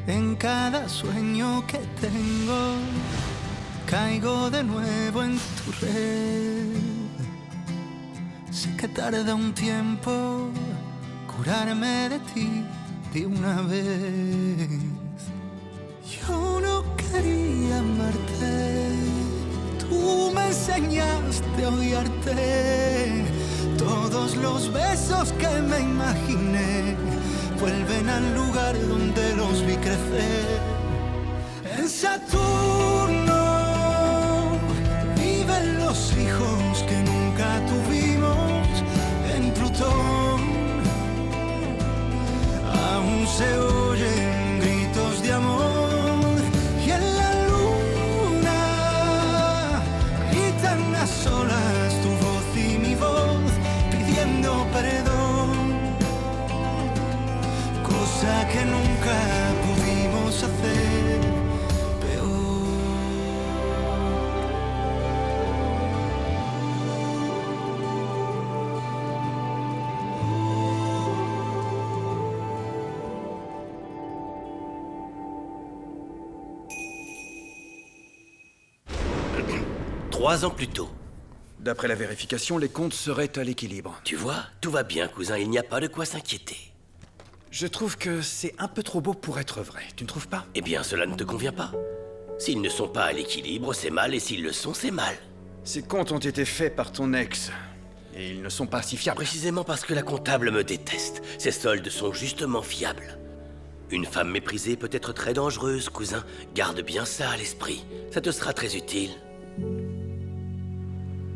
En cada sueño que tengo, caigo de nuevo en tu red. Sé que tarda un tiempo curarme de ti de una vez. Yo no quería amarte, tú me enseñaste a odiarte. Todos los besos que me imaginé vuelven al lugar donde los vi crecer. En Saturno viven los hijos que nunca tuvimos. En Plutón aún se oyen gritos de amor. Y en la luna gritan a solas tu voz y mi voz pidiendo perdón, cosa que nunca pudimos hacer peor. Trois ans plus tôt. D'après la vérification, les comptes seraient à l'équilibre. Tu vois, tout va bien, cousin, il n'y a pas de quoi s'inquiéter. Je trouve que c'est un peu trop beau pour être vrai, tu ne trouves pas? Eh bien, cela ne te convient pas. S'ils ne sont pas à l'équilibre, c'est mal, et s'ils le sont, c'est mal. Ces comptes ont été faits par ton ex, et ils ne sont pas si fiables. Précisément parce que la comptable me déteste, ces soldes sont justement fiables. Une femme méprisée peut être très dangereuse, cousin. Garde bien ça à l'esprit. Ça te sera très utile.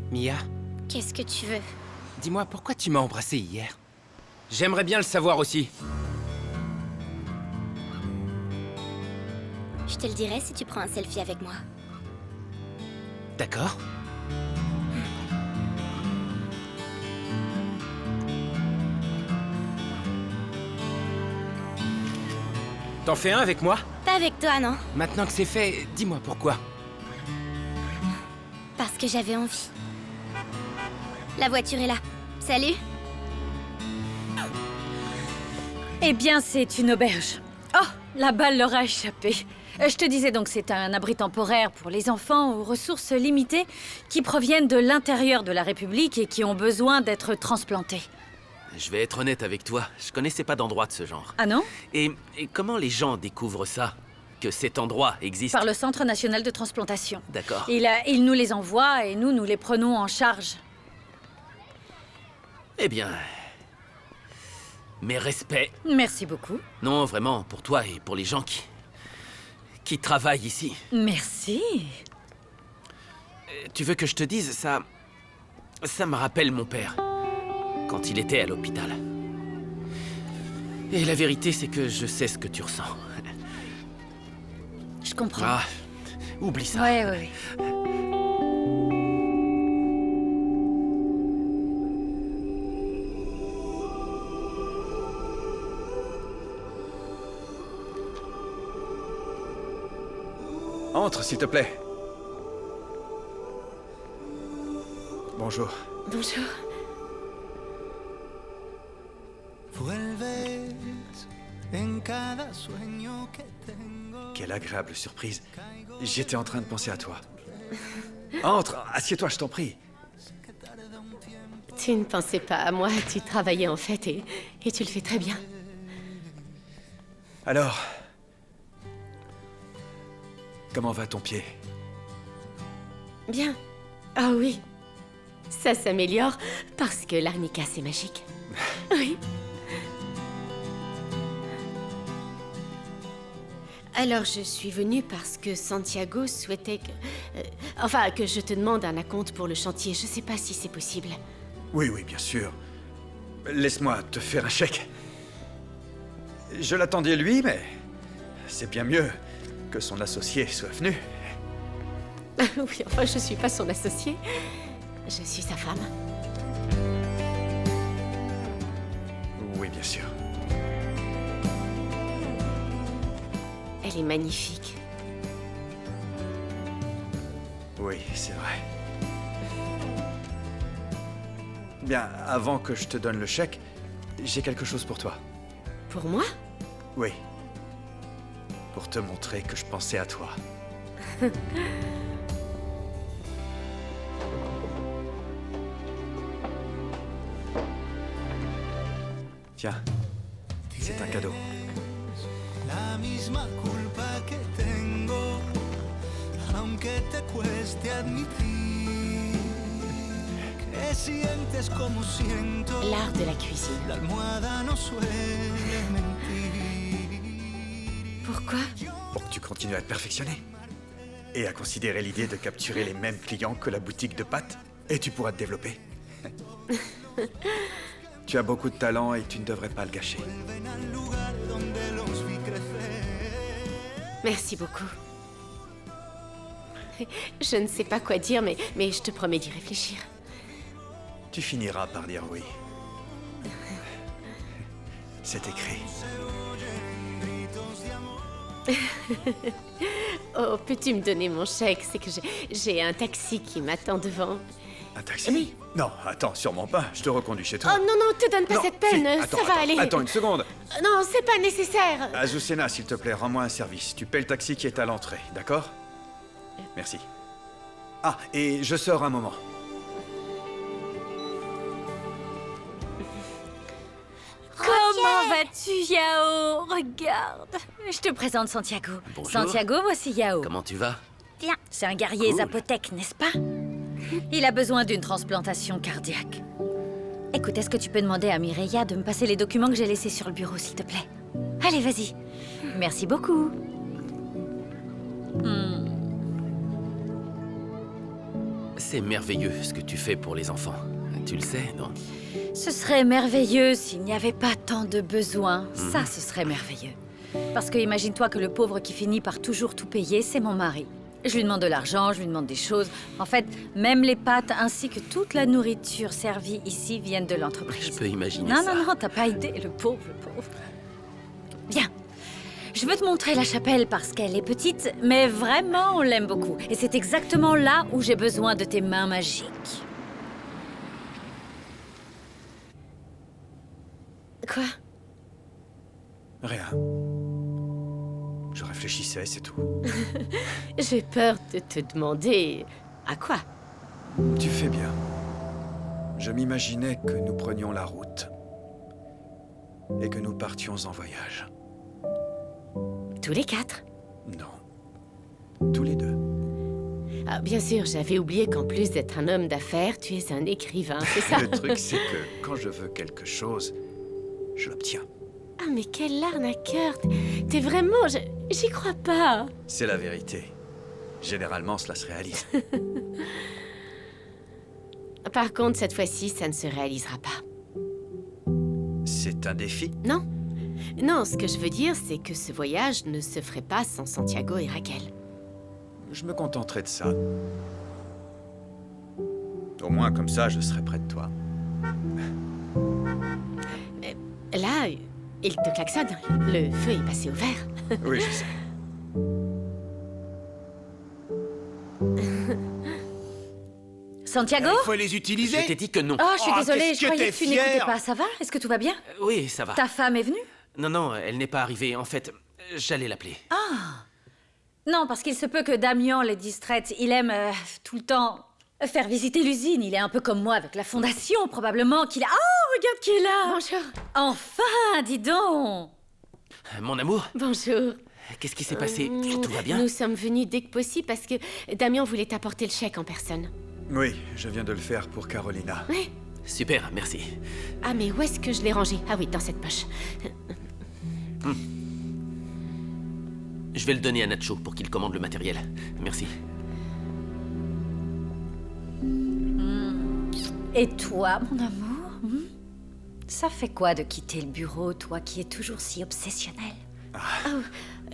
Mia, Qu'est-ce que tu veux? dis-moi pourquoi tu m'as embrassé hier? J'aimerais bien le savoir aussi. Je te le dirai si tu prends un selfie avec moi. D'accord. T'en fais un avec moi? Pas avec toi, non? Maintenant que c'est fait, dis-moi pourquoi. Parce que j'avais envie. La voiture est là. Salut. Eh bien, c'est une auberge. Oh, la balle leur a échappé. Je te disais donc, c'est un abri temporaire pour les enfants aux ressources limitées qui proviennent de l'intérieur de la République et qui ont besoin d'être transplantés. Je vais être honnête avec toi, je connaissais pas d'endroit de ce genre. Ah non? Et comment les gens découvrent ça? Que cet endroit existe? Par le Centre national de transplantation. D'accord. Il nous les envoie et nous les prenons en charge. Eh bien... mes respects. Merci beaucoup. Non, vraiment, pour toi et pour les gens qui travaillent ici. Merci. Tu veux que je te dise, ça me rappelle mon père, quand il était à l'hôpital. Et la vérité, c'est que je sais ce que tu ressens. Je comprends. Ah, oublie ça. Ouais. Entre, s'il te plaît. Bonjour. Bonjour. Vuelves en cada sueño que tengo. Quelle agréable surprise. J'étais en train de penser à toi. Entre, assieds-toi, je t'en prie. Tu ne pensais pas à moi, tu travaillais en fait et tu le fais très bien. Alors... comment va ton pied? Bien. Ah oui. Ça s'améliore parce que l'arnica, c'est magique. Oui. Alors, je suis venue parce que Santiago souhaitait que... que je te demande un acompte pour le chantier. Je sais pas si c'est possible. Oui, bien sûr. Laisse-moi te faire un chèque. Je l'attendais lui, mais... c'est bien mieux que son associé soit venu. Oui, enfin, je suis pas son associé. Je suis sa femme. Oui, bien sûr. Elle est magnifique. Oui, c'est vrai. Bien, avant que je te donne le chèque, j'ai quelque chose pour toi. Pour moi? Oui. pour te montrer que je pensais à toi. Tiens, c'est un cadeau. La misma culpa que tengo, aunque te cueste admitir que sientes como siento. L'art de la cuisine. La almohada no suele mentir. Pourquoi? Pour que tu continues à te perfectionner. Et à considérer l'idée de capturer les mêmes clients que la boutique de pâtes. Et tu pourras te développer. Tu as beaucoup de talent et tu ne devrais pas le gâcher. Merci beaucoup. Je ne sais pas quoi dire, mais je te promets d'y réfléchir. Tu finiras par dire oui. C'est écrit. Oh, peux-tu me donner mon chèque? C'est que j'ai un taxi qui m'attend devant. Un taxi? Oui. Non, attends, sûrement pas. Je te reconduis chez toi. Oh non, non, te donne pas Non, cette peine, si, attends, ça va aller. Attends une seconde. Non, c'est pas nécessaire. Azucena, s'il te plaît, rends-moi un service. Tu paies le taxi qui est à l'entrée, d'accord? Merci. Ah, et je sors un moment. Comment vas-tu, Yao? Regarde. Je te présente Santiago. Bonjour. Santiago, voici Yao. Comment tu vas? Tiens, c'est un guerrier Cool. zapotèque, n'est-ce pas? Il a besoin d'une transplantation cardiaque. Écoute, est-ce que tu peux demander à Mireia de me passer les documents que j'ai laissés sur le bureau, s'il te plaît? Allez, vas-y. Merci beaucoup. C'est merveilleux ce que tu fais pour les enfants. Tu le sais, non? Ce serait merveilleux s'il n'y avait pas tant de besoins. Ça, ce serait merveilleux. Parce que imagine-toi que le pauvre qui finit par toujours tout payer, c'est mon mari. Je lui demande de l'argent, je lui demande des choses. En fait, même les pâtes ainsi que toute la nourriture servie ici viennent de l'entreprise. Je peux imaginer Non, ça. non, non, t'as pas idée, le pauvre, le pauvre. Bien. Je veux te montrer la chapelle parce qu'elle est petite, mais vraiment, on l'aime beaucoup. Et c'est exactement là où j'ai besoin de tes mains magiques. Quoi? Rien. Je réfléchissais, c'est tout. J'ai peur de te demander... À quoi? Tu fais bien. Je m'imaginais que nous prenions la route. Et que nous partions en voyage. Tous les quatre? Non. Tous les deux. Ah, bien sûr, j'avais oublié qu'en plus d'être un homme d'affaires, tu es un écrivain, c'est ça? Le truc, c'est que quand je veux quelque chose, je l'obtiens. Ah, mais quel arnaqueur! T'es vraiment... J'y crois pas! C'est la vérité. Généralement, cela se réalise. Par contre, cette fois-ci, ça ne se réalisera pas. C'est un défi? Non? Non, ce que je veux dire, c'est que ce voyage ne se ferait pas sans Santiago et Raquel. Je me contenterai de ça. Au moins, comme ça, je serai près de toi. Là, il te klaxonne. Le feu est passé au vert. Oui, je sais. Santiago? Il faut les utiliser. Je t'ai dit que non. Oh, je suis Oh, désolée, qu'est-ce je que croyais t'es que tu n'écoutais fière. pas. Ça va? Est-ce que tout va bien? Oui, ça va. Ta femme est venue? Non, non, elle n'est pas arrivée. En fait, j'allais l'appeler. Non, parce qu'il se peut que Damien l'ait distraite. Il aime tout le temps faire visiter l'usine. Il est un peu comme moi avec la fondation, probablement qu'il a... Oh, regarde qui est là! Bonjour. Enfin, dis donc! Mon amour, Bonjour. qu'est-ce qui s'est passé? Tout va bien? Nous sommes venus dès que possible parce que Damien voulait t'apporter le chèque en personne. Oui, je viens de le faire pour Carolina. Ouais. Super, merci. Ah, mais où est-ce que je l'ai rangé? Ah oui, dans cette poche. Je vais le donner à Nacho pour qu'il commande le matériel. Merci. Et toi, mon amour? Ça fait quoi de quitter le bureau, toi qui es toujours si obsessionnel?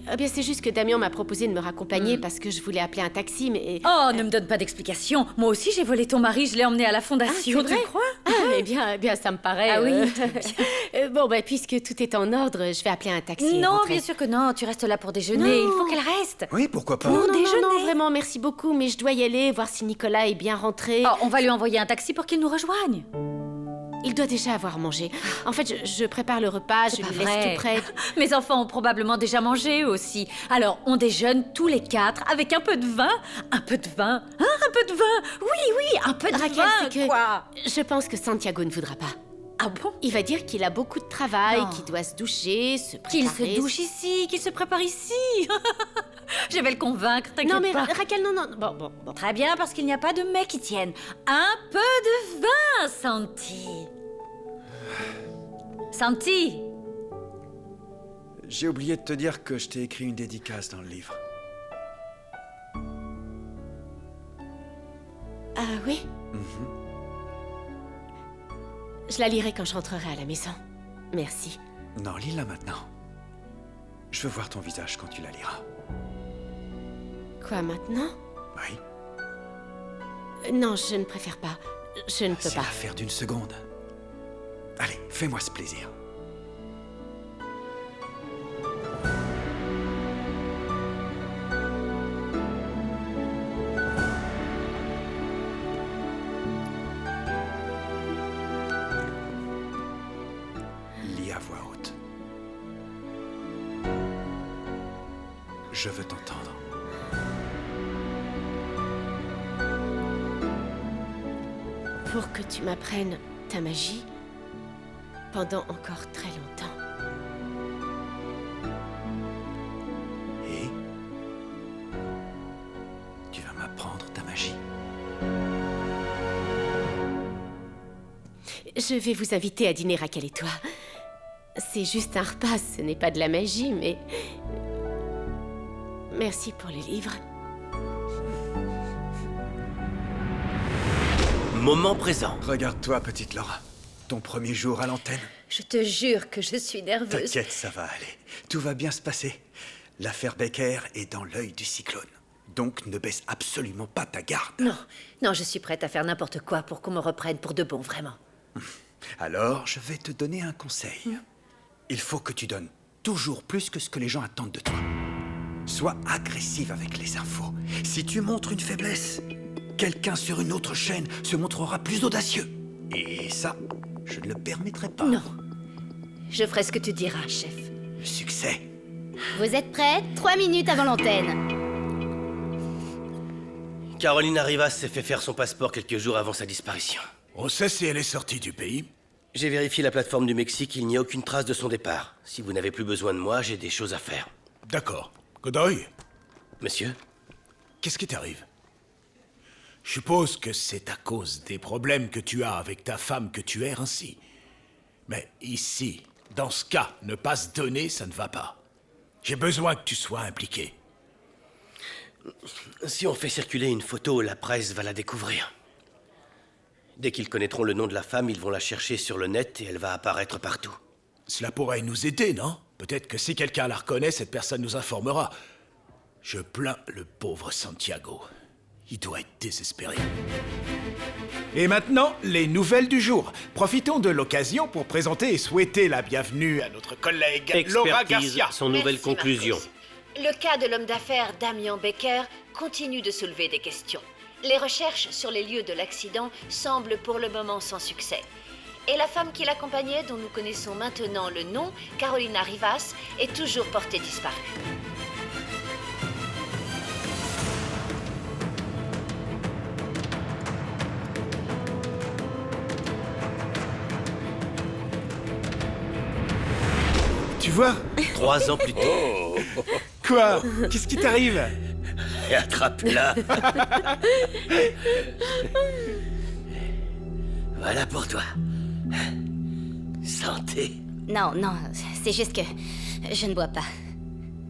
Ah bien, c'est juste que Damien m'a proposé de me raccompagner parce que je voulais appeler un taxi, mais... Oh, ne me donne pas d'explication. Moi aussi, j'ai volé ton mari, je l'ai emmené à la fondation, c'est vrai? tu crois? Ah, eh bien, ça me paraît... Ah oui, bon, bah, puisque tout est en ordre, je vais appeler un taxi et Non, rentrer. bien sûr que non, tu restes là pour déjeuner. Non. Il faut qu'elle reste. Oui, pourquoi pas? Non, non, déjeuner. non, vraiment, merci beaucoup, mais je dois y aller, voir si Nicolas est bien rentré. Oh, on va lui envoyer un taxi pour qu'il nous rejoigne. Il doit déjà avoir mangé. En fait, je prépare le repas, je C'est pas lui laisse vrai. tout prêt. Mes enfants ont probablement déjà mangé aussi. Alors, on déjeune tous les 4 avec un peu de vin. Un peu de vin. Hein, un peu de vin. Oui, un peu de Raquel, vin, c'est que quoi. je pense que Santiago ne voudra pas. Ah bon? Il va dire qu'il a beaucoup de travail, Non. qu'il doit se doucher, se Qu'il préparer. se douche ici, qu'il se prépare ici. Je vais le convaincre, t'inquiète Non mais pas. Raquel, non. Bon. Très bien, parce qu'il n'y a pas de mets qui tiennent. Un peu de vin, Santi. Santi. J'ai oublié de te dire que je t'ai écrit une dédicace dans le livre. Ah oui? Je la lirai quand je rentrerai à la maison. Merci. Non, lis-la maintenant. Je veux voir ton visage quand tu la liras. Quoi maintenant? Oui, Non, je ne préfère pas. Je ne peux c'est pas. l'affaire d'une seconde. Allez, fais-moi ce plaisir. Lis à voix haute. Je veux t'entendre. Pour que tu m'apprennes ta magie pendant encore très longtemps. Et tu vas m'apprendre ta magie. Je vais vous inviter à dîner, Raquel et toi. C'est juste un repas, ce n'est pas de la magie, mais... Merci pour les livres. Moment présent. Regarde-toi, petite Laura. Ton premier jour à l'antenne. Je te jure que je suis nerveuse. T'inquiète, ça va aller. Tout va bien se passer. L'affaire Becker est dans l'œil du cyclone. Donc ne baisse absolument pas ta garde. Non, je suis prête à faire n'importe quoi pour qu'on me reprenne pour de bon, vraiment. Alors, je vais te donner un conseil. Il faut que tu donnes toujours plus que ce que les gens attendent de toi. Sois agressive avec les infos. Si tu montres une faiblesse, quelqu'un sur une autre chaîne se montrera plus audacieux. Et ça, je ne le permettrai pas. Non. Je ferai ce que tu diras, chef. Le succès. Vous êtes prêts? 3 minutes avant l'antenne. Carolina Rivas s'est fait faire son passeport quelques jours avant sa disparition. On sait si elle est sortie du pays? J'ai vérifié la plateforme du Mexique, il n'y a aucune trace de son départ. Si vous n'avez plus besoin de moi, j'ai des choses à faire. D'accord. Godoy, Monsieur? qu'est-ce qui t'arrive? Je suppose que c'est à cause des problèmes que tu as avec ta femme que tu erres ainsi. Mais ici, dans ce cas, ne pas se donner, ça ne va pas. J'ai besoin que tu sois impliqué. Si on fait circuler une photo, la presse va la découvrir. Dès qu'ils connaîtront le nom de la femme, ils vont la chercher sur le net et elle va apparaître partout. Cela pourrait nous aider, non? Peut-être que si quelqu'un la reconnaît, cette personne nous informera. Je plains le pauvre Santiago. Il doit être désespéré. Et maintenant, les nouvelles du jour. Profitons de l'occasion pour présenter et souhaiter la bienvenue à notre collègue Laura Garcia. son nouvelle Merci, conclusion. Marcus. Le cas de l'homme d'affaires Damien Becker continue de soulever des questions. Les recherches sur les lieux de l'accident semblent pour le moment sans succès. Et la femme qui l'accompagnait, dont nous connaissons maintenant le nom, Carolina Rivas, est toujours portée disparue. Tu vois? 3 ans plus tôt. Quoi? Qu'est-ce qui t'arrive? Et attrape-la. Voilà pour toi. Santé. Non, c'est juste que je ne bois pas.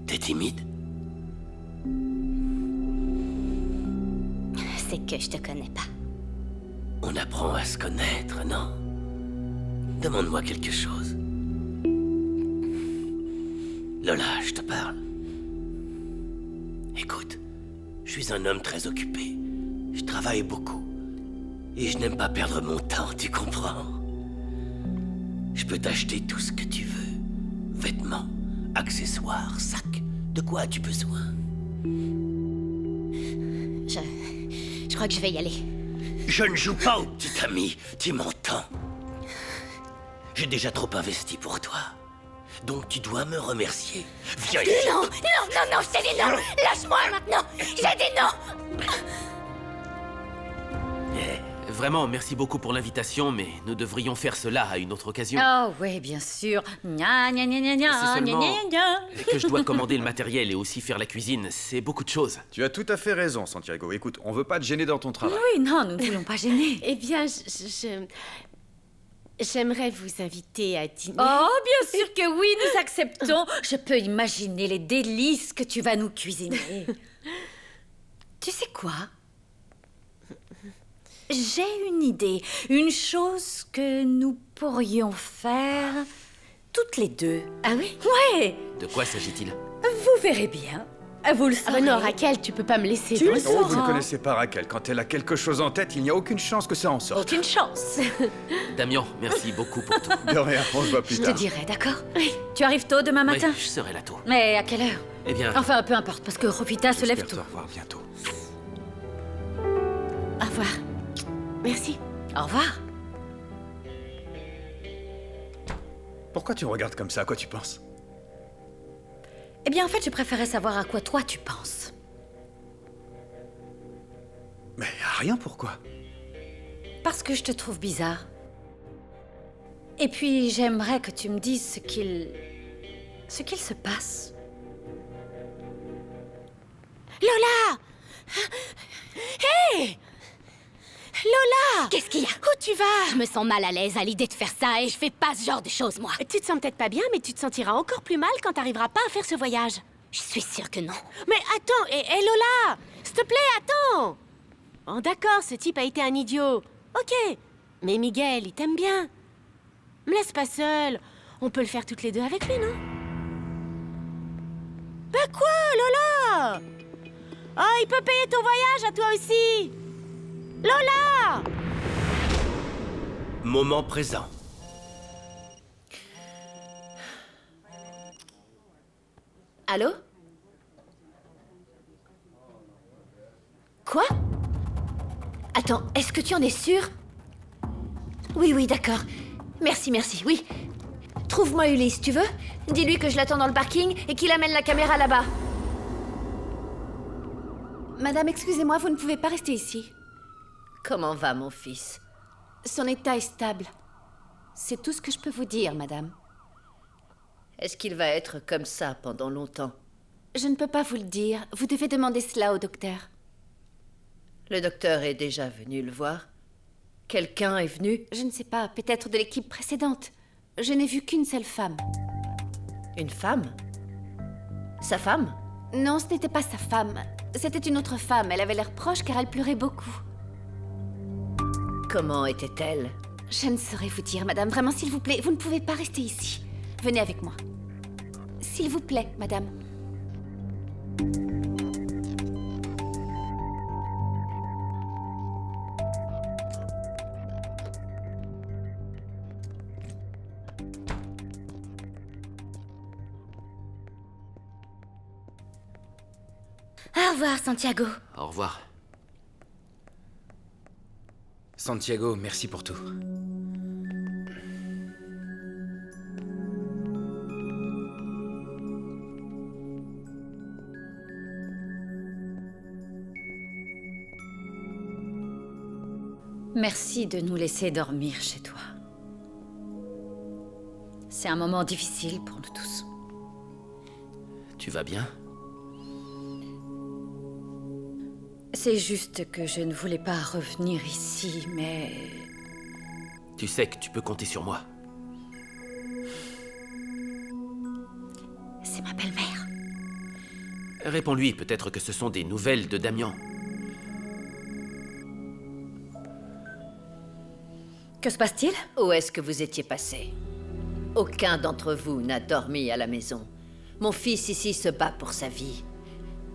T'es timide? C'est que je te connais pas. On apprend à se connaître, non? Demande-moi quelque chose. Lola, je te parle. Écoute, je suis un homme très occupé. Je travaille beaucoup. Et je n'aime pas perdre mon temps, tu comprends? Je peux t'acheter tout ce que tu veux. Vêtements, accessoires, sacs. De quoi as-tu besoin? Je crois que je vais y aller. Je ne joue pas au petit ami, tu m'entends? J'ai déjà trop investi pour toi. Donc tu dois me remercier. Viens ici. Non, non, non, non, je t'ai dit non. Lâche-moi maintenant. J'ai dit non. Vraiment, merci beaucoup pour l'invitation, mais nous devrions faire cela à une autre occasion. Oh, oui, bien sûr. Gna, gna, gna, gna, gna, C'est gna, seulement gna, gna. que je dois commander le matériel et aussi faire la cuisine. C'est beaucoup de choses. Tu as tout à fait raison, Santiago. Écoute, on veut pas te gêner dans ton travail. Oui, non, nous ne voulons pas gêner. Eh bien, j'aimerais vous inviter à dîner. Oh, bien sûr que oui, nous acceptons. Je peux imaginer les délices que tu vas nous cuisiner. Tu sais quoi? J'ai une idée, une chose que nous pourrions faire toutes les deux. Ah oui? Ouais, De quoi s'agit-il? vous verrez bien. Vous le Ah saurez. bah non, Raquel, tu peux pas me laisser Tu dans le le sauras. Oh, vous ne connaissez pas Raquel. Quand elle a quelque chose en tête, il n'y a aucune chance que ça en sorte. Aucune chance. Damien, merci beaucoup pour tout. De rien, on se voit plus Je te tard. dirai, d'accord? Oui. Tu arrives tôt demain matin? Oui, je serai là tôt. Mais à quelle heure? Eh bien, Enfin, peu importe, parce que Rofita se lève J'espère tôt. te revoir bientôt. Au revoir. Merci. Au revoir. Pourquoi tu me regardes comme ça? À quoi tu penses? Eh bien, en fait, je préférais savoir à quoi toi tu penses. Mais rien, pourquoi? Parce que je te trouve bizarre. Et puis, j'aimerais que tu me dises ce qu'il se passe. Lola! Hé! Lola! Qu'est-ce qu'il y a? Où tu vas? Je me sens mal à l'aise à l'idée de faire ça et je fais pas ce genre de choses, moi. Tu te sens peut-être pas bien, mais tu te sentiras encore plus mal quand t'arriveras pas à faire ce voyage. Je suis sûre que non. Mais attends, hé Lola! S'il te plaît, attends! Oh d'accord, ce type a été un idiot. Ok, mais Miguel, il t'aime bien. Me laisse pas seule. On peut le faire toutes les deux avec lui, non? Bah quoi, Lola? Oh, il peut payer ton voyage à toi aussi! Lola! Moment présent. Allô? Quoi? Attends, est-ce que tu en es sûre? Oui, oui, d'accord. Merci, merci, oui. Trouve-moi Ulysse, tu veux? Dis-lui que je l'attends dans le parking et qu'il amène la caméra là-bas. Madame, excusez-moi, vous ne pouvez pas rester ici. Comment va, mon fils? Son état est stable. C'est tout ce que je peux vous dire, madame. Est-ce qu'il va être comme ça pendant longtemps? Je ne peux pas vous le dire. Vous devez demander cela au docteur. Le docteur est déjà venu le voir? Quelqu'un est venu? Je ne sais pas, peut-être de l'équipe précédente. Je n'ai vu qu'une seule femme. Une femme? Sa femme? Non, ce n'était pas sa femme. C'était une autre femme. Elle avait l'air proche car elle pleurait beaucoup. Comment était-elle? Je ne saurais vous dire, madame. Vraiment, s'il vous plaît, vous ne pouvez pas rester ici. Venez avec moi. S'il vous plaît, madame. Au revoir, Santiago. au revoir. Santiago, merci pour tout. Merci de nous laisser dormir chez toi. C'est un moment difficile pour nous tous. Tu vas bien? C'est juste que je ne voulais pas revenir ici, mais... Tu sais que tu peux compter sur moi. C'est ma belle-mère. Réponds-lui, peut-être que ce sont des nouvelles de Damien. Que se passe-t-il? Où est-ce que vous étiez passé? Aucun d'entre vous n'a dormi à la maison. Mon fils ici se bat pour sa vie.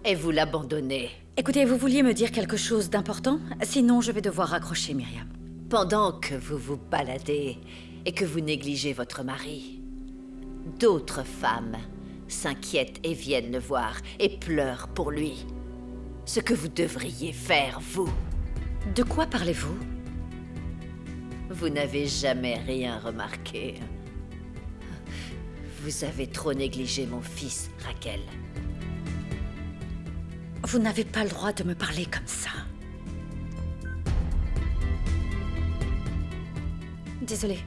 Et vous l'abandonnez. Écoutez, vous vouliez me dire quelque chose d'important? Sinon, je vais devoir raccrocher, Myriam. Pendant que vous vous baladez et que vous négligez votre mari, d'autres femmes s'inquiètent et viennent le voir et pleurent pour lui. Ce que vous devriez faire, vous. De quoi parlez-vous? Vous n'avez jamais rien remarqué. Vous avez trop négligé mon fils, Raquel. Vous n'avez pas le droit de me parler comme ça. Désolée.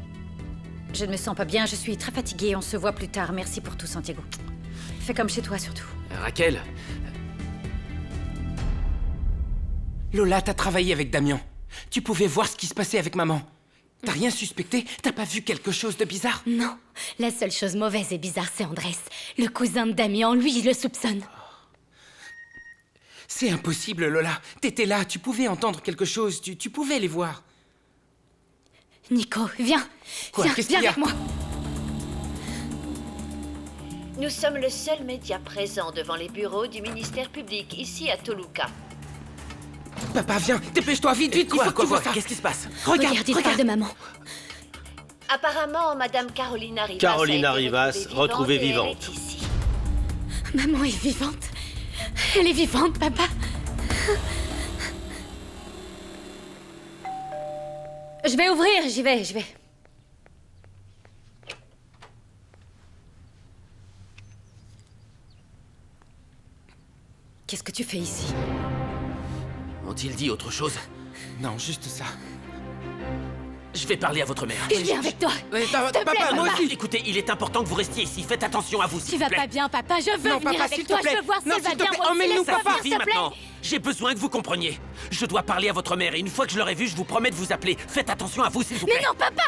Je ne me sens pas bien, je suis très fatiguée. On se voit plus tard. Merci pour tout, Santiago. Fais comme chez toi, surtout. Raquel. Lola, t'as travaillé avec Damien. Tu pouvais voir ce qui se passait avec maman. T'as rien suspecté? T'as pas vu quelque chose de bizarre? Non, la seule chose mauvaise et bizarre, c'est Andrés. Le cousin de Damien, lui, il le soupçonne. C'est impossible, Lola. T'étais là, tu pouvais entendre quelque chose, tu pouvais les voir. Nico, viens. Quoi, Viens, qu'est-ce qu'il viens y a? avec moi. Nous sommes le seul média présent devant les bureaux du ministère public, ici à Toluca. Papa, viens, dépêche-toi, vite, vite, il faut que tu vois ça. Qu'est-ce qui se passe? Regarde, il parle de maman. Apparemment, Madame Carolina Rivas Carolina a été Rivas, retrouvée et elle vivante. est ici. Maman est vivante. Elle est vivante, papa. Je vais ouvrir, j'y vais. Qu'est-ce que tu fais ici? Ont-ils dit autre chose? Non, juste ça. Je vais parler à votre mère. Je viens avec toi. Papa, moi aussi. Écoutez, il est important que vous restiez ici. Faites attention à vous, s'il Tu vous vas plaît. pas bien, papa. Je veux Non, venir papa, avec s'il te toi. plaît. Je veux voir si Non, elle va s'il te bien. plaît, Moi aussi, emmène-nous, laisse-moi papa. venir, s'il te plaît. maintenant. J'ai besoin que vous compreniez. Je dois parler à votre mère et une fois que je l'aurai vue, je vous promets de vous appeler. Faites attention à vous, s'il vous plaît. Mais non, papa.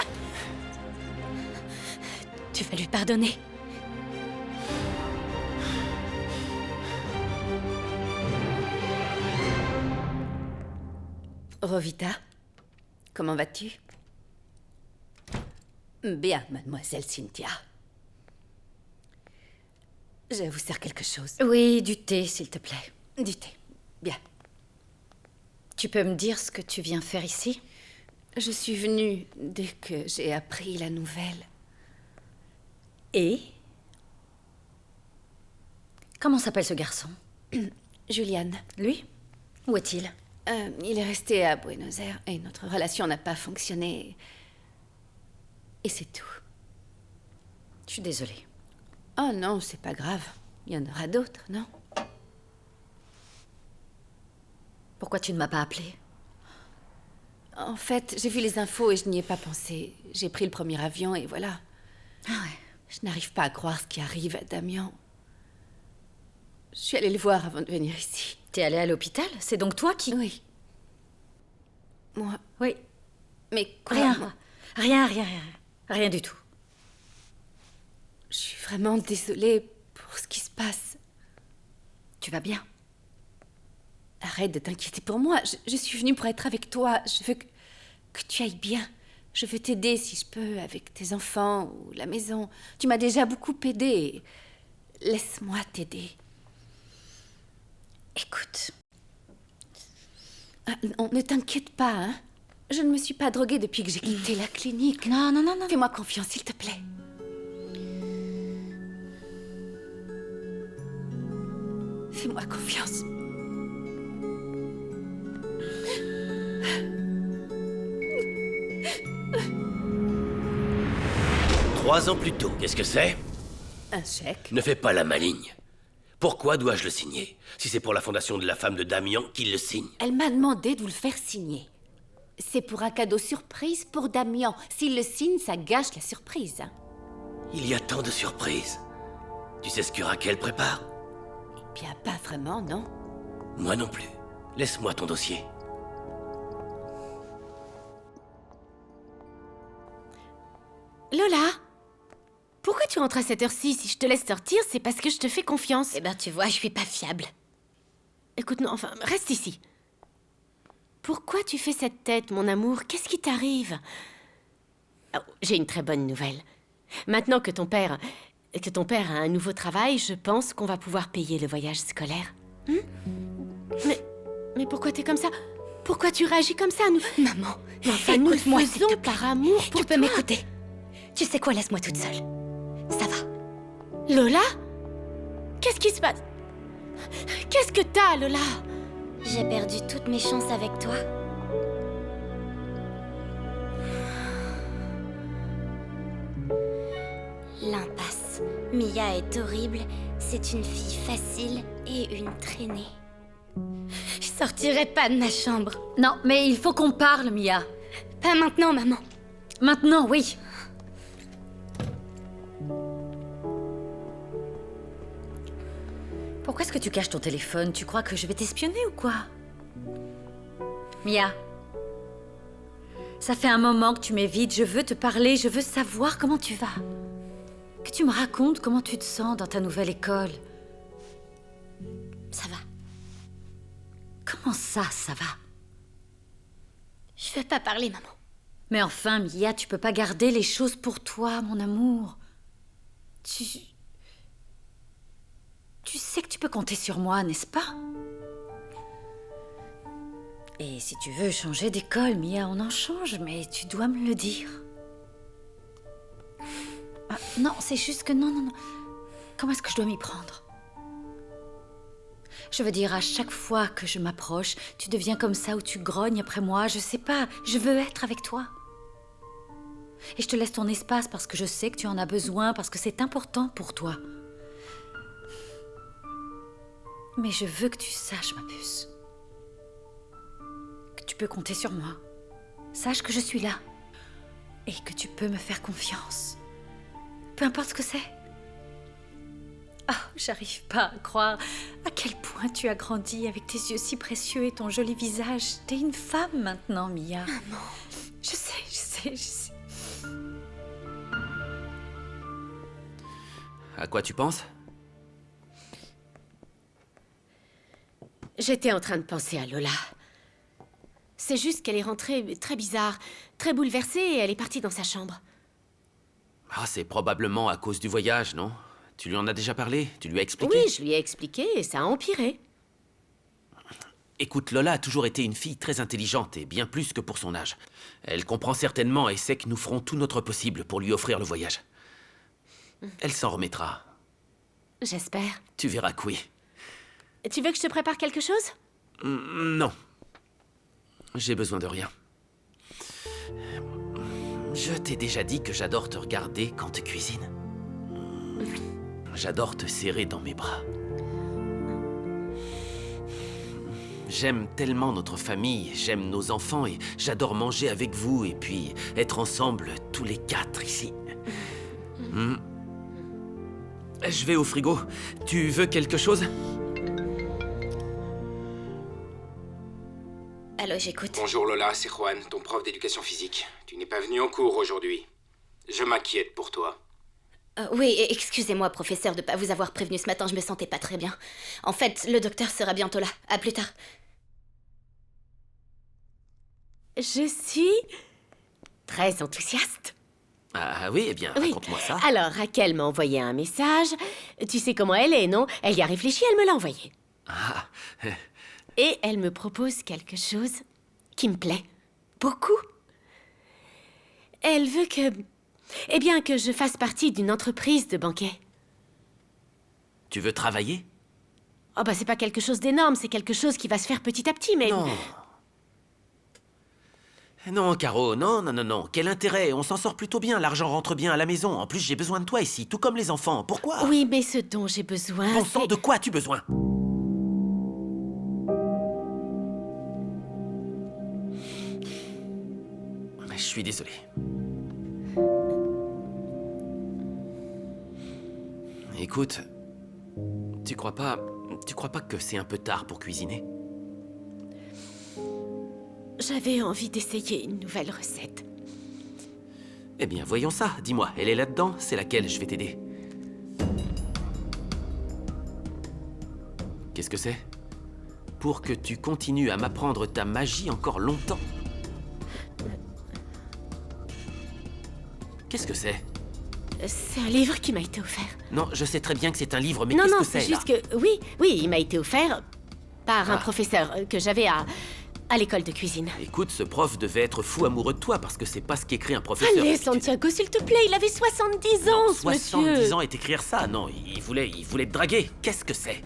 Tu vas lui pardonner. Rovita, comment vas-tu? Bien, mademoiselle Cynthia. Je vous sers quelque chose. Oui, du thé, s'il te plaît. Du thé. Bien. Tu peux me dire ce que tu viens faire ici? Je suis venue dès que j'ai appris la nouvelle. Et? Comment s'appelle ce garçon? Julian. Lui? Où est-il? Il est resté à Buenos Aires et notre relation n'a pas fonctionné. Et c'est tout. Je suis désolée. Oh non, c'est pas grave. Il y en aura d'autres, non? Pourquoi tu ne m'as pas appelée? En fait, j'ai vu les infos et je n'y ai pas pensé. J'ai pris le premier avion et voilà. Ah ouais. Je n'arrive pas à croire ce qui arrive à Damien. Je suis allée le voir avant de venir ici. T'es allée à l'hôpital? C'est donc toi qui... Oui. Moi. Oui. Mais quoi, Rien. moi? Rien du tout. Je suis vraiment désolée pour ce qui se passe. Tu vas bien? Arrête de t'inquiéter pour moi. Je suis venue pour être avec toi. Je veux que tu ailles bien. Je veux t'aider si je peux avec tes enfants ou la maison. Tu m'as déjà beaucoup aidé. Laisse-moi t'aider. Écoute. Ah, non, ne t'inquiète pas, hein. Je ne me suis pas droguée depuis que j'ai quitté la clinique. Non. Fais-moi confiance, s'il te plaît. Fais-moi confiance. 3 ans plus tôt, qu'est-ce que c'est? Un chèque. Ne fais pas la maligne. Pourquoi dois-je le signer? Si c'est pour la fondation de la femme de Damien, qu'il le signe. Elle m'a demandé de vous le faire signer. C'est pour un cadeau surprise pour Damien. S'il le signe, ça gâche la surprise. Il y a tant de surprises. Tu sais ce que Raquel prépare? Eh bien, pas vraiment, non? Moi non plus. Laisse-moi ton dossier. Lola, pourquoi tu rentres à cette heure-ci? Si je te laisse sortir, c'est parce que je te fais confiance. Eh ben, tu vois, je suis pas fiable. Écoute, non, enfin, reste ici. Pourquoi tu fais cette tête, mon amour? Qu'est-ce qui t'arrive? Oh, j'ai une très bonne nouvelle. Maintenant que ton père a un nouveau travail, je pense qu'on va pouvoir payer le voyage scolaire. Mais pourquoi t'es comme ça? Pourquoi tu réagis comme ça? Maman, enfin, nous le écoute-moi, s'il te faisons plaît. par amour pour Tu peux toi. m'écouter. Tu sais quoi, laisse-moi toute seule. Ça va. Lola? Qu'est-ce qui se passe? Qu'est-ce que t'as, Lola? J'ai perdu toutes mes chances avec toi. L'impasse. Mia est horrible, c'est une fille facile et une traînée. Je sortirai pas de ma chambre. Non, mais il faut qu'on parle, Mia. Pas maintenant, maman. Maintenant, oui. Pourquoi est-ce que tu caches ton téléphone? Tu crois que je vais t'espionner ou quoi? Mia. Ça fait un moment que tu m'évites, je veux te parler, je veux savoir comment tu vas. Que tu me racontes comment tu te sens dans ta nouvelle école. Ça va. Comment ça va? Je veux pas parler, maman. Mais enfin, Mia, tu peux pas garder les choses pour toi, mon amour. Tu sais que tu peux compter sur moi, n'est-ce pas? Et si tu veux changer d'école, Mia, on en change, mais tu dois me le dire. Ah, non, c'est juste que non. Comment est-ce que je dois m'y prendre? Je veux dire, à chaque fois que je m'approche, tu deviens comme ça ou tu grognes après moi, je sais pas, je veux être avec toi. Et je te laisse ton espace parce que je sais que tu en as besoin, parce que c'est important pour toi. Mais je veux que tu saches, ma puce, que tu peux compter sur moi. Sache que je suis là et que tu peux me faire confiance. Peu importe ce que c'est. Ah, j'arrive pas à croire à quel point tu as grandi avec tes yeux si précieux et ton joli visage. T'es une femme maintenant, Mia. Maman. Je sais. À quoi tu penses? J'étais en train de penser à Lola. C'est juste qu'elle est rentrée très bizarre, très bouleversée et elle est partie dans sa chambre. Ah, c'est probablement à cause du voyage, non? Tu lui en as déjà parlé? Tu lui as expliqué? Oui, je lui ai expliqué et ça a empiré. Écoute, Lola a toujours été une fille très intelligente et bien plus que pour son âge. Elle comprend certainement et sait que nous ferons tout notre possible pour lui offrir le voyage. Elle s'en remettra. J'espère. Tu verras que oui. Tu veux que je te prépare quelque chose? Non. J'ai besoin de rien. Je t'ai déjà dit que j'adore te regarder quand tu cuisines. J'adore te serrer dans mes bras. J'aime tellement notre famille, j'aime nos enfants et j'adore manger avec vous et puis être ensemble tous les 4 ici. Je vais au frigo. Tu veux quelque chose? Allô, j'écoute. Bonjour Lola, c'est Juan, ton prof d'éducation physique. Tu n'es pas venu en cours aujourd'hui. Je m'inquiète pour toi. Oui, excusez-moi, professeur, de pas vous avoir prévenu ce matin, je me sentais pas très bien. En fait, le docteur sera bientôt là. À plus tard. Je suis très enthousiaste. Ah oui, eh bien, raconte-moi ça. Alors, Raquel m'a envoyé un message. Tu sais comment elle est, non? Elle y a réfléchi, elle me l'a envoyé. Ah. Et elle me propose quelque chose qui me plaît beaucoup. Elle veut que... Eh bien, que je fasse partie d'une entreprise de banquet. Tu veux travailler? Oh bah c'est pas quelque chose d'énorme, c'est quelque chose qui va se faire petit à petit, mais... Non. Non, Caro, non. Quel intérêt? On s'en sort plutôt bien, l'argent rentre bien à la maison. En plus, j'ai besoin de toi ici, tout comme les enfants. Pourquoi? Oui, mais ce dont j'ai besoin, Bon sang, de quoi as-tu besoin? Je suis désolé. Écoute, tu crois pas que c'est un peu tard pour cuisiner? J'avais envie d'essayer une nouvelle recette. Eh bien, voyons ça. Dis-moi, elle est là-dedans? C'est laquelle? Je vais t'aider. Qu'est-ce que c'est? Pour que tu continues à m'apprendre ta magie encore longtemps. Qu'est-ce que c'est? C'est un livre qui m'a été offert. Non, je sais très bien que c'est un livre, mais non, qu'est-ce non, que c'est, c'est juste que... Oui, il m'a été offert par un professeur que j'avais à l'école de cuisine. Écoute, ce prof devait être fou amoureux de toi parce que c'est pas ce qu'écrit un professeur. Allez, Santiago, s'il te plaît, il avait 70 ans, ce 70 monsieur. ans et t'écrire ça? Non, il voulait te draguer. Qu'est-ce que c'est?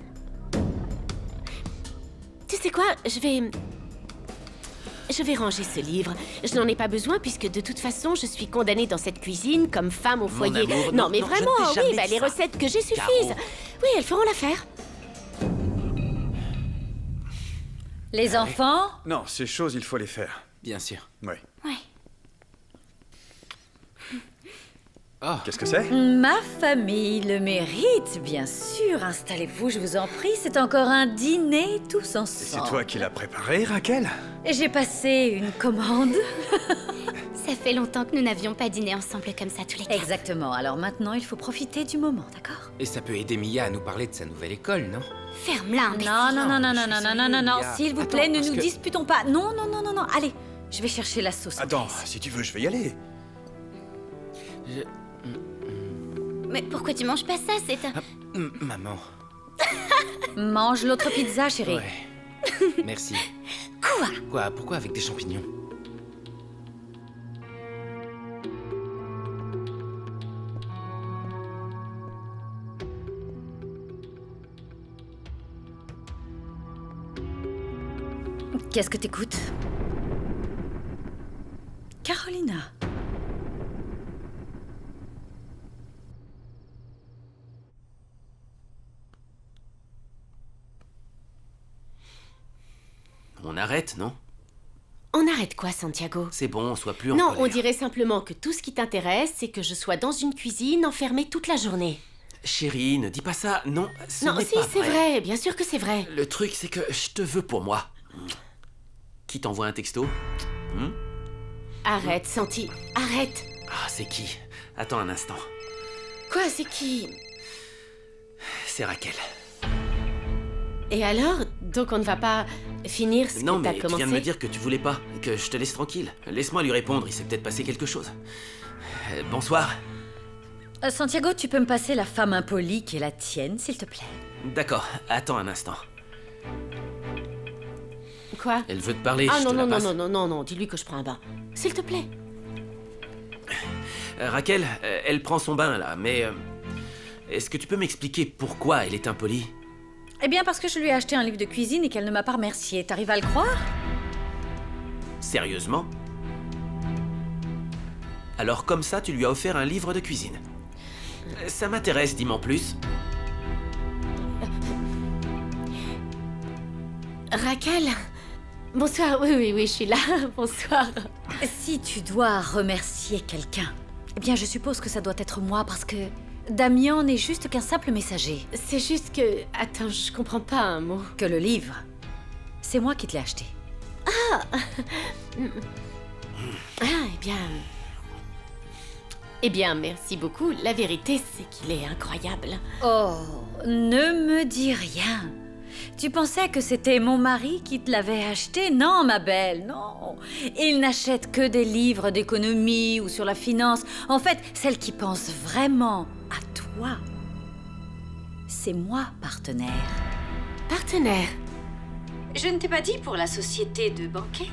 Tu sais quoi, je vais... Je vais ranger ce livre. Je n'en ai pas besoin puisque de toute façon, je suis condamnée dans cette cuisine comme femme au foyer. Amour, non, non, mais non, vraiment, je ne t'ai jamais oui, bah, dit les ça. recettes que j'ai suffisent. Caro. Oui, elles feront l'affaire. Les enfants? Non, ces choses, il faut les faire. Bien sûr. Oui. Ouais. Oh. Qu'est-ce que c'est? Ma famille le mérite, bien sûr. Installez-vous, je vous en prie. C'est encore un dîner tous Et c'est ensemble. toi qui l'as préparé, Raquel? Et j'ai passé une commande. Ça fait longtemps que nous n'avions pas dîné ensemble comme ça tous les quatre. Exactement. Alors maintenant, il faut profiter du moment, d'accord? Et ça peut aider Mia à nous parler de sa nouvelle école, non? Ferme-la, imbécile. Non, Mia. s'il vous Attends, plaît, ne parce nous que- disputons pas. Non. Allez, je vais chercher la sauce. Attends, si tu veux, je vais y aller. Mais pourquoi tu manges pas ça? C'est un... Maman. Mange l'autre pizza, chérie. Ouais. Merci. Quoi? Quoi? Pourquoi avec des champignons? Qu'est-ce que t'écoutes? Carolina. On arrête, non? On arrête quoi, Santiago? C'est bon, sois plus en Non, colère. on dirait simplement que tout ce qui t'intéresse, c'est que je sois dans une cuisine enfermée toute la journée. Chérie, ne dis pas ça. Non, ce Non, n'est si, pas c'est vrai, bien sûr que c'est vrai. Le truc, c'est que je te veux pour moi. Qui t'envoie un texto? Arrête, Santi, arrête. Ah, c'est qui? Attends un instant. Quoi, c'est qui? C'est Raquel. Et alors? Donc on ne va pas finir ce Non, que t'as mais tu commencé? viens de me dire que tu voulais pas, que je te laisse tranquille. Laisse-moi lui répondre, il s'est peut-être passé quelque chose. Bonsoir. Santiago, tu peux me passer la femme impolie qui est la tienne, s'il te plaît? D'accord, attends un instant. Quoi? Elle veut te parler, Ah je non, te la non, passe. non, dis-lui que je prends un bain. S'il te plaît. Raquel, elle prend son bain là, mais... est-ce que tu peux m'expliquer pourquoi elle est impolie? Eh bien, parce que je lui ai acheté un livre de cuisine et qu'elle ne m'a pas remercié. T'arrives à le croire? Sérieusement? Alors comme ça, tu lui as offert un livre de cuisine. Ça m'intéresse, dis-moi en plus. Raquel? Bonsoir, oui, je suis là. Bonsoir. Si tu dois remercier quelqu'un, eh bien, je suppose que ça doit être moi parce que Damien n'est juste qu'un simple messager. C'est juste que... Attends, je comprends pas un mot. Que le livre, c'est moi qui te l'ai acheté. Ah, eh bien, merci beaucoup. La vérité, c'est qu'il est incroyable. Oh, ne me dis rien. Tu pensais que c'était mon mari qui te l'avait acheté? Non, ma belle, non. Il n'achète que des livres d'économie ou sur la finance. En fait, celle qui pense vraiment à toi, c'est moi, partenaire. Partenaire? Je ne t'ai pas dit pour la société de banquet?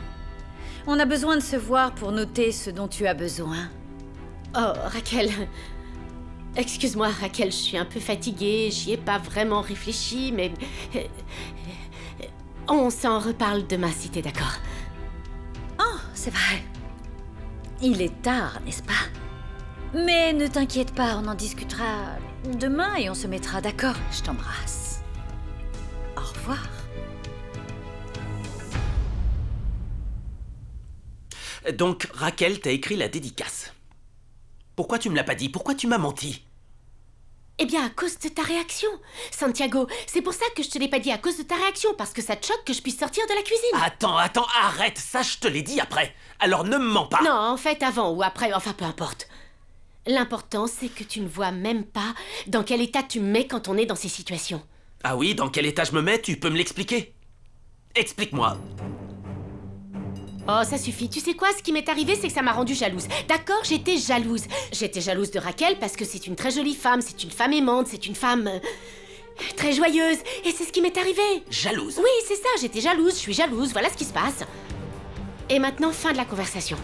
On a besoin de se voir pour noter ce dont tu as besoin. Oh, Raquel. Excuse-moi, Raquel, je suis un peu fatiguée, j'y ai pas vraiment réfléchi, mais... On s'en reparle demain, si t'es d'accord. Oh, c'est vrai. Il est tard, n'est-ce pas? Mais ne t'inquiète pas, on en discutera demain et on se mettra d'accord. Je t'embrasse. Au revoir. Donc, Raquel t'a écrit la dédicace. Pourquoi tu me l'as pas dit? Pourquoi tu m'as menti? Eh bien, à cause de ta réaction. Santiago, c'est pour ça que je te l'ai pas dit à cause de ta réaction, parce que ça te choque que je puisse sortir de la cuisine. Attends, arrête. Ça, je te l'ai dit après. Alors ne me mens pas. Non, en fait, avant ou après, enfin, peu importe. L'important, c'est que tu ne vois même pas dans quel état tu me mets quand on est dans ces situations. Ah oui, dans quel état je me mets? Tu peux me l'expliquer? Explique-moi. Oh, ça suffit. Tu sais quoi? Ce qui m'est arrivé, c'est que ça m'a rendue jalouse. D'accord, j'étais jalouse. J'étais jalouse de Raquel parce que c'est une très jolie femme, c'est une femme aimante, c'est une femme... très joyeuse. Et c'est ce qui m'est arrivé. Jalouse? Oui, c'est ça, j'étais jalouse, je suis jalouse, voilà ce qui se passe. Et maintenant, fin de la conversation.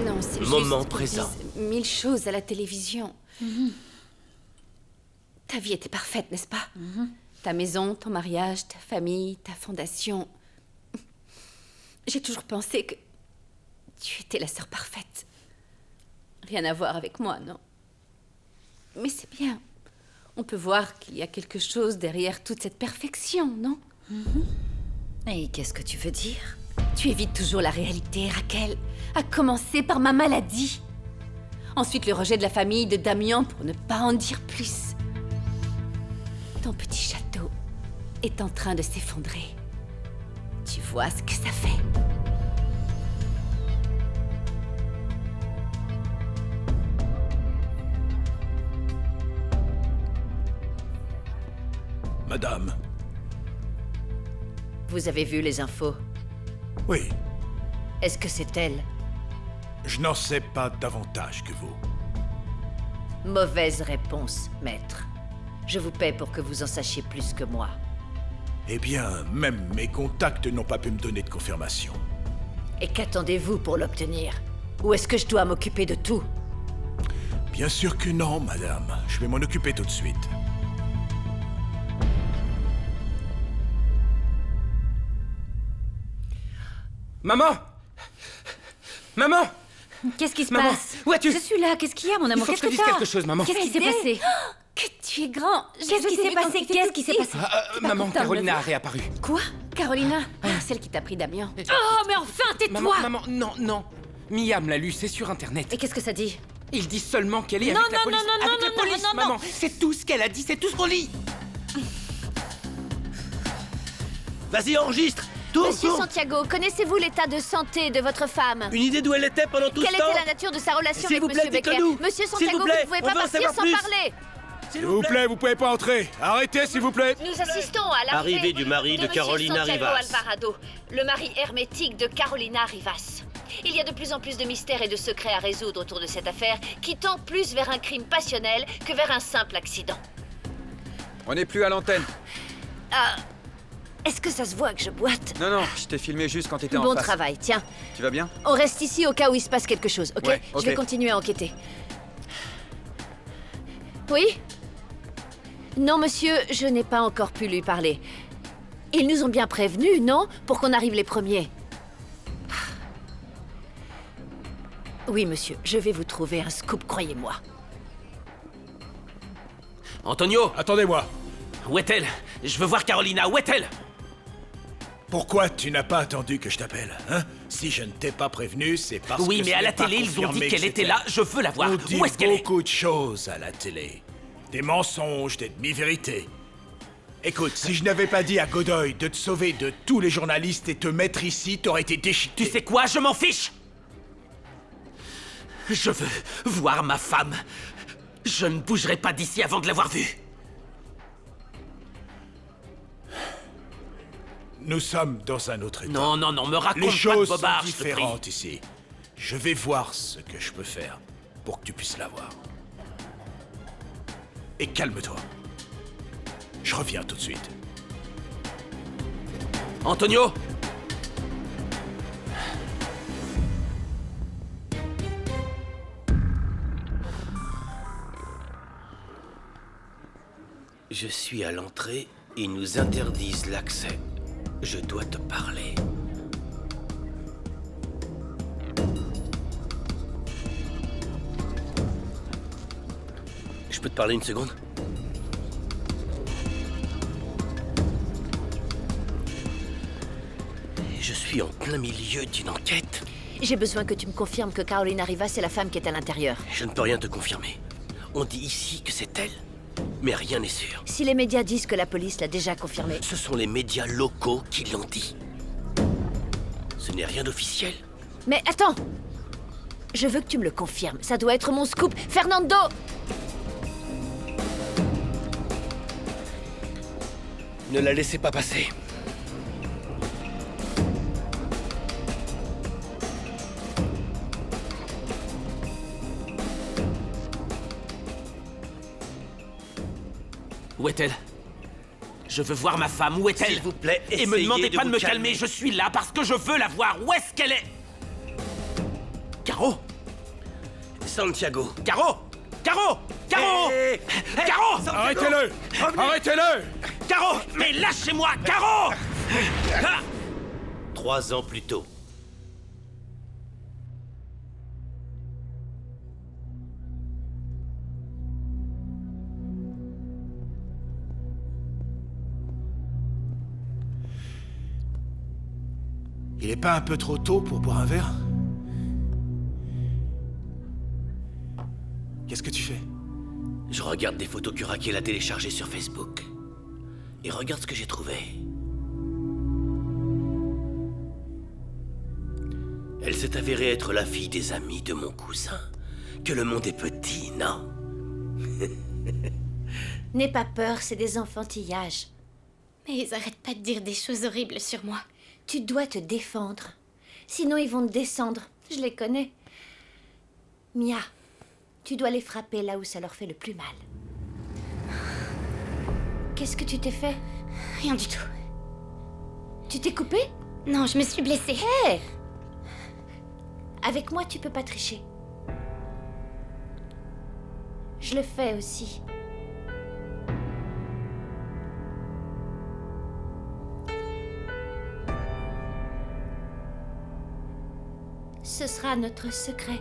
Non, c'est Moment juste qu'ils présent. disent 1000 choses à la télévision. Ta vie était parfaite, n'est-ce pas? Ta maison, ton mariage, ta famille, ta fondation. J'ai toujours pensé que tu étais la sœur parfaite. Rien à voir avec moi, non? Mais c'est bien. On peut voir qu'il y a quelque chose derrière toute cette perfection, non? Et qu'est-ce que tu veux dire? Tu évites toujours la réalité, Raquel. À commencer par ma maladie. Ensuite, le rejet de la famille de Damien pour ne pas en dire plus. Ton petit château est en train de s'effondrer. Tu vois ce que ça fait? Madame. Vous avez vu les infos? Oui, Est-ce que c'est elle? je n'en sais pas davantage que vous. Mauvaise réponse, maître. Je vous paie pour que vous en sachiez plus que moi. Eh bien, même mes contacts n'ont pas pu me donner de confirmation. Et qu'attendez-vous pour l'obtenir? Ou est-ce que je dois m'occuper de tout? Bien sûr que non, madame. Je vais m'en occuper tout de suite. Maman! Maman! Qu'est-ce qui se Maman, passe? où es-tu? Je suis là, qu'est-ce qu'il y a, mon amour? Il faut que Qu'est-ce je te que dise t'as? quelque chose, maman. Qu'est-ce qui s'est passé? Que tu es grand. Qu'est-ce qui s'est passé? Qu'est-ce qui s'est passé? Maman, Carolina a réapparu. Quoi? Carolina? Celle qui t'a pris Damien. Oh, mais enfin, Maman, tais-toi! maman, non, non. Mia me l'a lu, c'est sur Internet. Et qu'est-ce que ça dit? Il dit seulement qu'elle est Non, avec la non, police. non, non, avec la non, police, non, non, maman. non. C'est tout ce qu'elle a dit, c'est tout ce qu'on lit. Vas-y, enregistre. Tourne, Monsieur tourne. Santiago, connaissez-vous l'état de santé de votre femme? Une idée d'où elle était pendant tout Quelle ce temps? était la nature de sa relation S'il avec vous plaît, Monsieur Becker? dites-le-nous. Monsieur S'il Santiago, vous plaît, vous ne pouvez on pas veut en partir savoir sans plus. parler. S'il vous plaît, vous pouvez pas entrer. Arrêtez, s'il vous plaît. Nous assistons à l'arrivée Arrivée du mari de Monsieur Carolina Santiago Rivas. Alvarado, le mari hermétique de Carolina Rivas. Il y a de plus en plus de mystères et de secrets à résoudre autour de cette affaire qui tend plus vers un crime passionnel que vers un simple accident. On n'est plus à l'antenne. Est-ce que ça se voit que je boite? Non, non, je t'ai filmé juste quand t'étais en Bon face. travail, tiens. Tu vas bien? On reste ici au cas où il se passe quelque chose, ok? Ouais, ok. Je vais continuer à enquêter. Oui? Non, monsieur, je n'ai pas encore pu lui parler. Ils nous ont bien prévenus, non? Pour qu'on arrive les premiers. Oui, monsieur, je vais vous trouver un scoop, croyez-moi. Antonio, Attendez-moi. où est-elle? Je veux voir Carolina, où est-elle? Pourquoi tu n'as pas attendu que je t'appelle, hein? Si je ne t'ai pas prévenu, c'est parce Oui, que mais ce à la n'est pas télé, ils ont confirmé dit que qu'elle était c'était là. Je veux la voir. On dit Où est-ce qu'elle est? beaucoup de choses à la télé. Des mensonges, des demi-vérités. Écoute, si je n'avais pas dit à Godoy de te sauver de tous les journalistes et te mettre ici, t'aurais été déchiqueté. Tu sais quoi? Je m'en fiche! Je veux voir ma femme. Je ne bougerai pas d'ici avant de l'avoir vue. Nous sommes dans un autre état. Non, non, non, me raconte Les pas de choses bobards, sont je te prie. différentes ici. Je vais voir ce que je peux faire pour que tu puisses la voir. Et calme-toi. Je reviens tout de suite. Antonio! Je suis à l'entrée. Ils nous interdisent l'accès. Je dois te parler. Je peux te parler une seconde? Je suis en plein milieu d'une enquête. J'ai besoin que tu me confirmes que Carolina Rivas est la femme qui est à l'intérieur. Je ne peux rien te confirmer. On dit ici que c'est elle, mais rien n'est sûr. Si les médias disent que la police l'a déjà confirmé, Ce sont les médias locaux qui l'ont dit. Ce n'est rien d'officiel. Mais attends! Je veux que tu me le confirmes. Ça doit être mon scoop. Fernando! Ne la laissez pas passer. Où est-elle? Je veux voir ma femme, où est-elle? S'il vous plaît, Et me essayez demandez pas de vous me calmer, je suis là parce que je veux la voir. Où est-ce qu'elle est? Caro? Santiago. Caro? Caro! Caro! Caro! Arrêtez-le! Arrêtez-le! Caro! Mais lâchez-moi, Caro! 3 ans plus tôt. Il est pas un peu trop tôt pour boire un verre? Qu'est-ce que tu fais? Je regarde des photos que Raquel a téléchargées sur Facebook. Et regarde ce que j'ai trouvé. Elle s'est avérée être la fille des amis de mon cousin. Que le monde est petit, non? N'aie pas peur, c'est des enfantillages. Mais ils arrêtent pas de dire des choses horribles sur moi. Tu dois te défendre. Sinon, ils vont te descendre. Je les connais. Mia, tu dois les frapper là où ça leur fait le plus mal. Qu'est-ce que tu t'es fait? Rien du tout. Tu t'es coupé? Non, je me suis blessée. Hé! Avec moi, tu peux pas tricher. Je le fais aussi. Ce sera notre secret.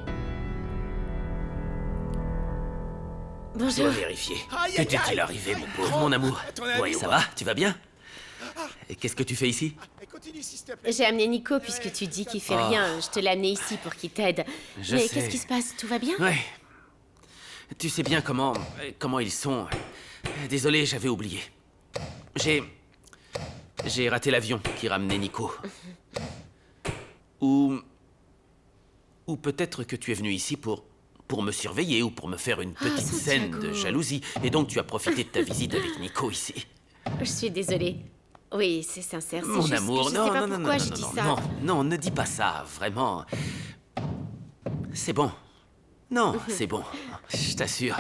Je dois Bonjour. vérifier. Que t'est-il arrivé, mon pauvre? Mon amour. Ouais, Ça va? Tu vas bien? Et qu'est-ce que tu fais ici? J'ai amené Nico puisque tu dis qu'il fait rien. Je te l'ai amené ici pour qu'il t'aide. Je Mais sais. qu'est-ce qui se passe? Tout va bien? Ouais. Tu sais bien comment ils sont. Désolé, j'avais oublié. J'ai raté l'avion qui ramenait Nico. Ou peut-être que tu es venu ici pour me surveiller ou pour me faire une petite scène Santiago. de jalousie. Et donc tu as profité de ta visite avec Nico ici. Je suis désolée. Oui, c'est sincère. C'est Mon juste amour, que je non, sais pas non, non, pourquoi non, je non, dis non, ça. non, non, ne dis pas ça, vraiment. C'est bon. Non, c'est bon. Je t'assure.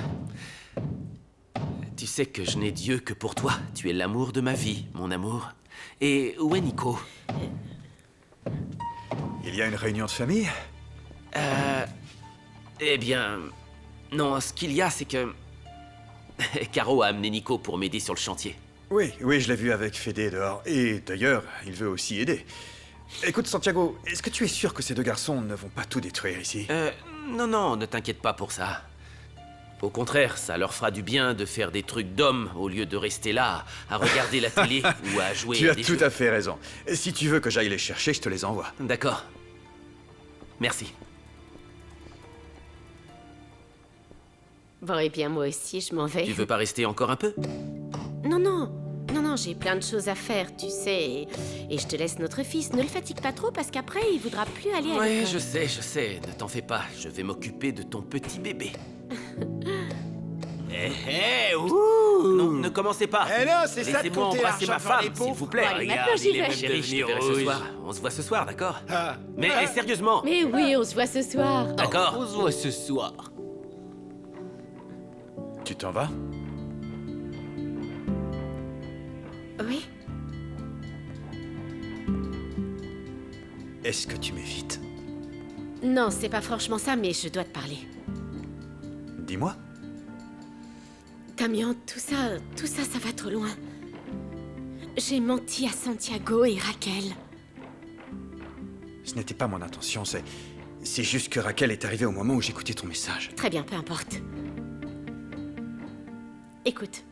Tu sais que je n'ai Dieu que pour toi. Tu es l'amour de ma vie, mon amour. Et où est Nico? Il y a une réunion de famille? Eh bien... Non, ce qu'il y a, c'est que... Caro a amené Nico pour m'aider sur le chantier. Oui, je l'ai vu avec Fédé dehors. Et d'ailleurs, il veut aussi aider. Écoute, Santiago, est-ce que tu es sûr que ces deux garçons ne vont pas tout détruire ici? Non, ne t'inquiète pas pour ça. Au contraire, ça leur fera du bien de faire des trucs d'hommes au lieu de rester là à regarder la télé ou à jouer Tu à as des tout jeux. à fait raison. Si tu veux que j'aille les chercher, je te les envoie. D'accord. Merci. Bon, eh bien, moi aussi, je m'en vais. Tu veux pas rester encore un peu? Non, j'ai plein de choses à faire, tu sais. Et je te laisse notre fils. Ne le fatigue pas trop parce qu'après, il voudra plus aller à Ouais, l'école. je sais. Ne t'en fais pas. Je vais m'occuper de ton petit bébé. Non, ne commencez pas. Eh non, c'est ça de Laissez-moi compter embrasser ma l'argent devant les femme, s'il pauvres. vous plaît. Bon, allez, maintenant, j'y vais. Chérie, je te verrai ce soir. On se voit ce soir, d'accord? Ah. Mais sérieusement. Mais oui, on se voit ce soir. D'accord. On se voit ce soir. Tu t'en vas? Oui. Est-ce que tu m'évites? Non, c'est pas franchement ça, mais je dois te parler. Dis-moi. Damien, tout ça, ça va trop loin. J'ai menti à Santiago et Raquel. Ce n'était pas mon intention, c'est juste que Raquel est arrivée au moment où j'écoutais ton message. Très bien, peu importe. Écoute.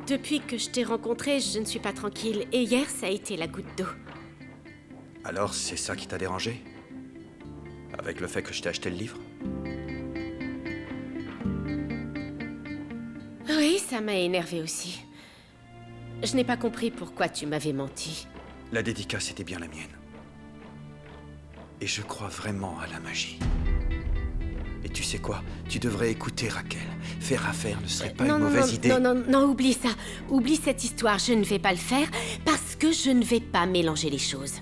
Depuis que je t'ai rencontré, je ne suis pas tranquille. Et hier, ça a été la goutte d'eau. Alors, c'est ça qui t'a dérangé? Avec le fait que je t'ai acheté le livre? Oui, ça m'a énervé aussi. Je n'ai pas compris pourquoi tu m'avais menti. La dédicace était bien la mienne. Et je crois vraiment à la magie. Et tu sais quoi? Tu devrais écouter Raquel. Faire affaire ne serait pas une mauvaise idée. Non, oublie ça. Oublie cette histoire. Je ne vais pas le faire parce que je ne vais pas mélanger les choses.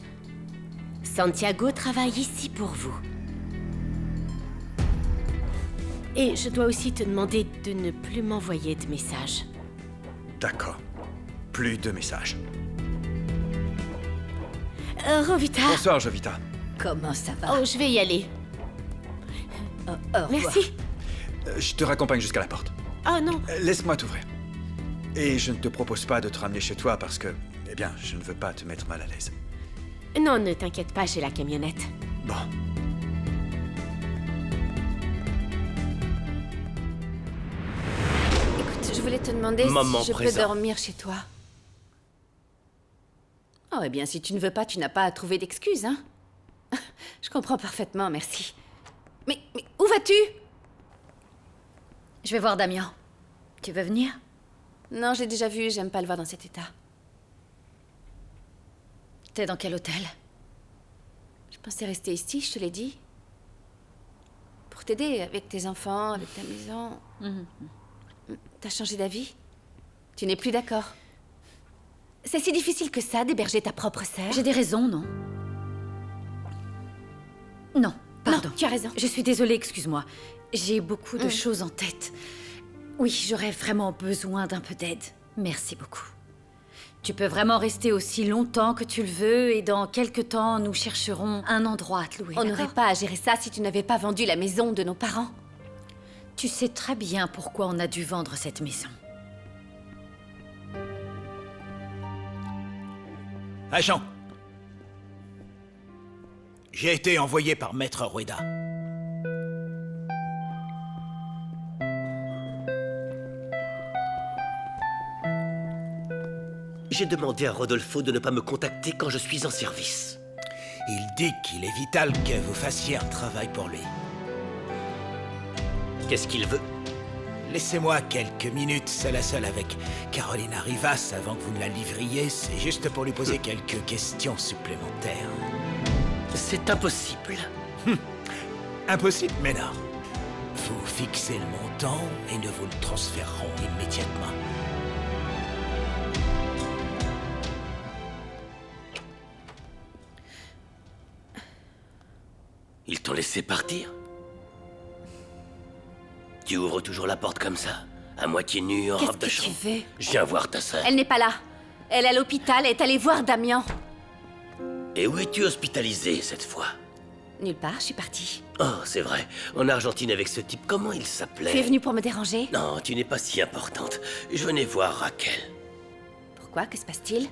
Santiago travaille ici pour vous. Et je dois aussi te demander de ne plus m'envoyer de messages. D'accord. Plus de messages. Rovita. Bonsoir, Jovita. Comment ça va? Oh, je vais y aller. Au revoir. Merci. Je te raccompagne jusqu'à la porte. Oh non. Laisse-moi t'ouvrir. Et je ne te propose pas de te ramener chez toi parce que, eh bien, je ne veux pas te mettre mal à l'aise. Non, ne t'inquiète pas, j'ai la camionnette. Bon. Écoute, je voulais te demander Moment si je présent. peux dormir chez toi. Oh, eh bien, si tu ne veux pas, tu n'as pas à trouver d'excuses, hein. Je comprends parfaitement, merci. Mais où vas-tu? Je vais voir Damien. Tu veux venir? Non, j'ai déjà vu, j'aime pas le voir dans cet état. T'es dans quel hôtel? Je pensais rester ici, je te l'ai dit. Pour t'aider avec tes enfants, avec ta maison. T'as changé d'avis? Tu n'es plus d'accord? C'est si difficile que ça d'héberger ta propre sœur? J'ai des raisons, non? Non, pardon. Non, tu as raison. Je suis désolée, excuse-moi. J'ai beaucoup de choses en tête. Oui, j'aurais vraiment besoin d'un peu d'aide. Merci beaucoup. Tu peux vraiment rester aussi longtemps que tu le veux et dans quelques temps, nous chercherons un endroit à te louer. On n'aurait pas à gérer ça si tu n'avais pas vendu la maison de nos parents. Tu sais très bien pourquoi on a dû vendre cette maison. Agent. J'ai été envoyé par Maître Rueda. J'ai demandé à Rodolfo de ne pas me contacter quand je suis en service. Il dit qu'il est vital que vous fassiez un travail pour lui. Qu'est-ce qu'il veut? Laissez-moi quelques minutes seul à seul avec Carolina Rivas avant que vous ne la livriez. C'est juste pour lui poser quelques questions supplémentaires. C'est impossible. Impossible, mais non. Vous fixez le montant et nous vous le transférerons immédiatement. Ils t'ont laissé partir? Tu ouvres toujours la porte comme ça, à moitié nue en robe de Qu'est-ce que chambre. tu veux? Je viens voir ta sœur. Elle n'est pas là. Elle est à l'hôpital, elle est allée voir Damien. Et où es-tu hospitalisé cette fois? Nulle part, je suis partie. Oh, c'est vrai. En Argentine avec ce type, comment il s'appelait? Tu es venue pour me déranger? Non, tu n'es pas si importante. Je venais voir Raquel. Pourquoi? Que se passe-t-il?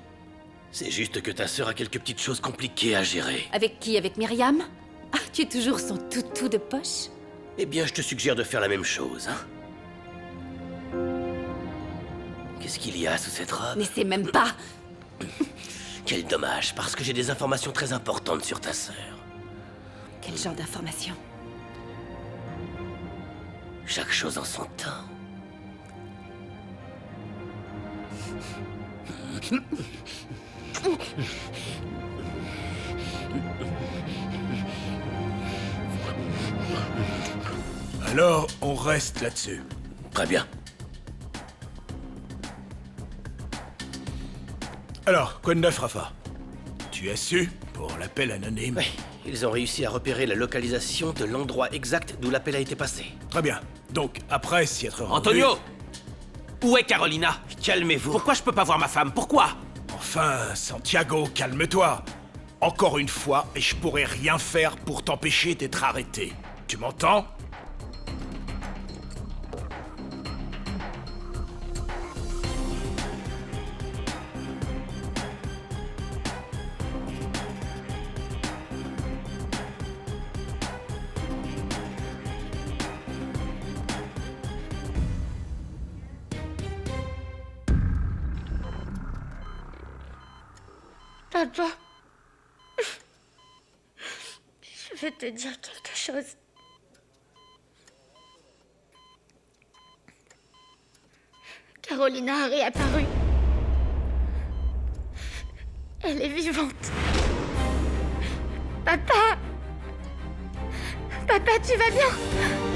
C'est juste que ta sœur a quelques petites choses compliquées à gérer. Avec qui? Avec Myriam? Ah, tu es toujours son toutou de poche? Eh bien, je te suggère de faire la même chose, hein? Qu'est-ce qu'il y a sous cette robe? Mais c'est même pas... Quel dommage, parce que j'ai des informations très importantes sur ta sœur. Quel genre d'information? Chaque chose en son temps. Alors, on reste là-dessus. Très bien. Alors, quoi de neuf, Rafa? Tu as su pour l'appel anonyme? Oui, ils ont réussi à repérer la localisation de l'endroit exact d'où l'appel a été passé. Très bien. Donc, après s'y être rendu... Antonio! Où est Carolina? Calmez-vous. Pourquoi je peux pas voir ma femme? Pourquoi? Enfin, Santiago, calme-toi. Encore une fois, et je pourrai rien faire pour t'empêcher d'être arrêté. Tu m'entends? Papa, je vais te dire quelque chose. Carolina a réapparu. Elle est vivante. Papa! Papa, tu vas bien?